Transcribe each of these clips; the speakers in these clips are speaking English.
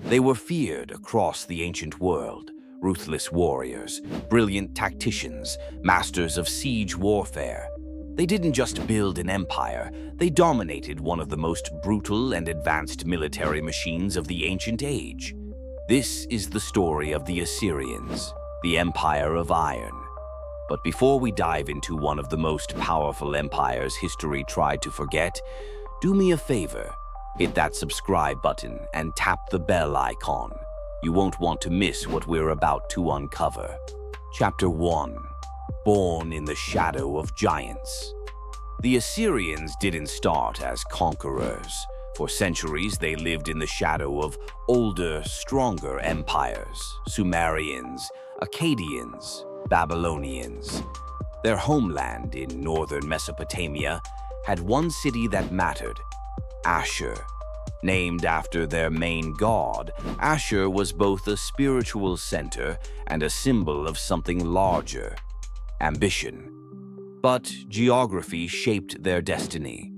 They were feared across the ancient world, ruthless warriors, brilliant tacticians, masters of siege warfare. They didn't just build an empire, they dominated one of the most brutal and advanced military machines of the ancient age. This is the story of the Assyrians, the Empire of Iron. But before we dive into one of the most powerful empires history tried to forget, do me a favor, hit that subscribe button and tap the bell icon. You won't want to miss what we're about to uncover. Chapter 1. Born in the Shadow of Giants. The Assyrians didn't start as conquerors. For centuries, they lived in the shadow of older, stronger empires: Sumerians, Akkadians, Babylonians. Their homeland in northern Mesopotamia had one city that mattered: Ashur. Named after their main god, Ashur was both a spiritual center and a symbol of something larger: ambition. But geography shaped their destiny.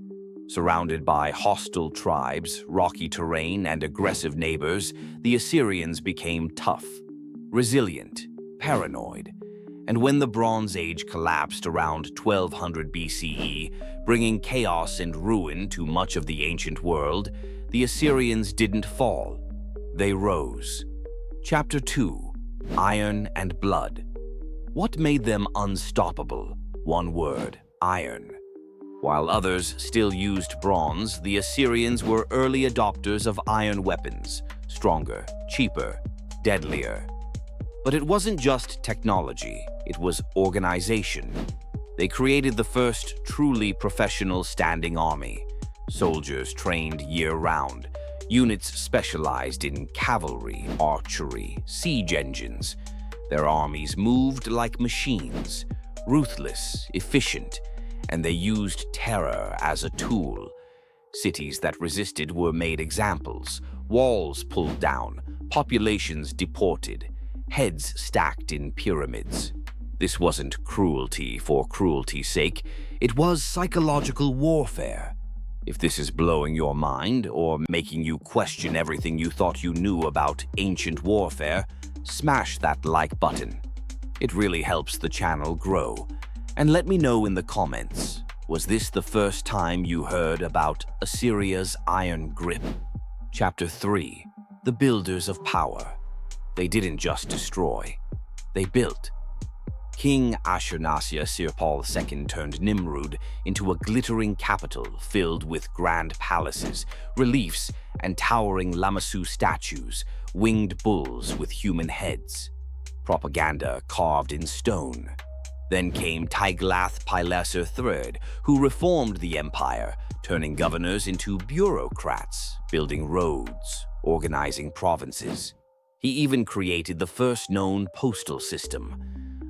Surrounded by hostile tribes, rocky terrain, and aggressive neighbors, the Assyrians became tough, resilient, paranoid. And when the Bronze Age collapsed around 1200 BCE, bringing chaos and ruin to much of the ancient world, the Assyrians didn't fall. They rose. Chapter 2. Iron and Blood. What made them unstoppable? One word: iron. While others still used bronze, the Assyrians were early adopters of iron weapons: stronger, cheaper, deadlier. But it wasn't just technology, it was organization. They created the first truly professional standing army. Soldiers trained year-round, units specialized in cavalry, archery, siege engines. Their armies moved like machines, ruthless, efficient, and they used terror as a tool. Cities that resisted were made examples, walls pulled down, populations deported, heads stacked in pyramids. This wasn't cruelty for cruelty's sake, it was psychological warfare. If this is blowing your mind or making you question everything you thought you knew about ancient warfare, smash that like button. It really helps the channel grow. And let me know in the comments, was this the first time you heard about Assyria's iron grip? Chapter 3. The Builders of Power. They didn't just destroy, they built. King Ashurbanipal II turned Nimrud into a glittering capital filled with grand palaces, reliefs, and towering Lamassu statues, winged bulls with human heads. Propaganda carved in stone. Then came Tiglath-Pileser III, who reformed the empire, turning governors into bureaucrats, building roads, organizing provinces. He even created the first known postal system.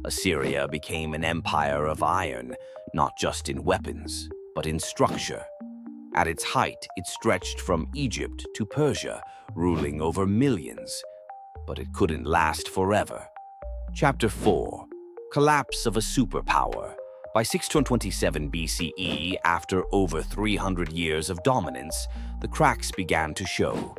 Assyria became an empire of iron, not just in weapons, but in structure. At its height, it stretched from Egypt to Persia, ruling over millions. But it couldn't last forever. Chapter 4. Collapse of a superpower. By 627 BCE, after over 300 years of dominance, the cracks began to show.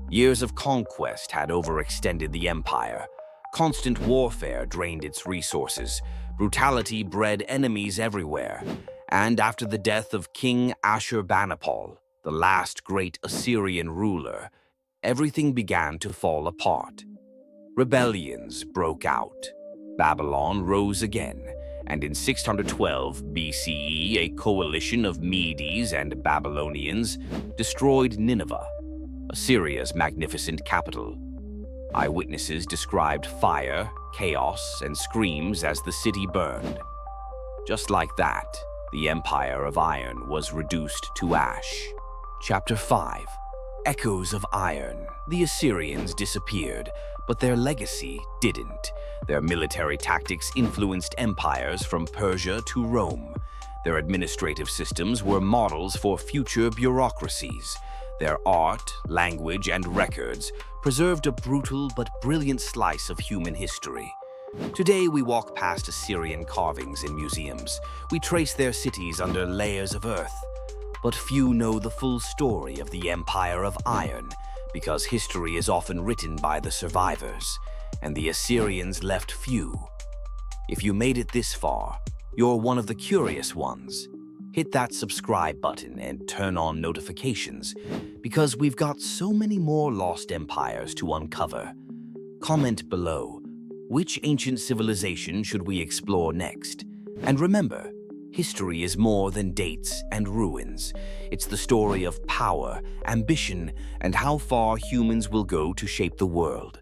Years of conquest had overextended the empire. Constant warfare drained its resources. Brutality bred enemies everywhere. And after the death of King Ashurbanipal, the last great Assyrian ruler, everything began to fall apart. Rebellions broke out. Babylon rose again, and in 612 BCE, a coalition of Medes and Babylonians destroyed Nineveh, Assyria's magnificent capital. Eyewitnesses described fire, chaos, and screams as the city burned. Just like that, the Empire of Iron was reduced to ash. Chapter 5. Echoes of Iron. The Assyrians disappeared, but their legacy didn't. Their military tactics influenced empires from Persia to Rome. Their administrative systems were models for future bureaucracies. Their art, language, and records preserved a brutal but brilliant slice of human history. Today, we walk past Assyrian carvings in museums. We trace their cities under layers of earth. But few know the full story of the Empire of Iron, because history is often written by the survivors, and the Assyrians left few. If you made it this far, you're one of the curious ones. Hit that subscribe button and turn on notifications, because we've got so many more lost empires to uncover. Comment below, which ancient civilization should we explore next? And remember, history is more than dates and ruins. It's the story of power, ambition, and how far humans will go to shape the world.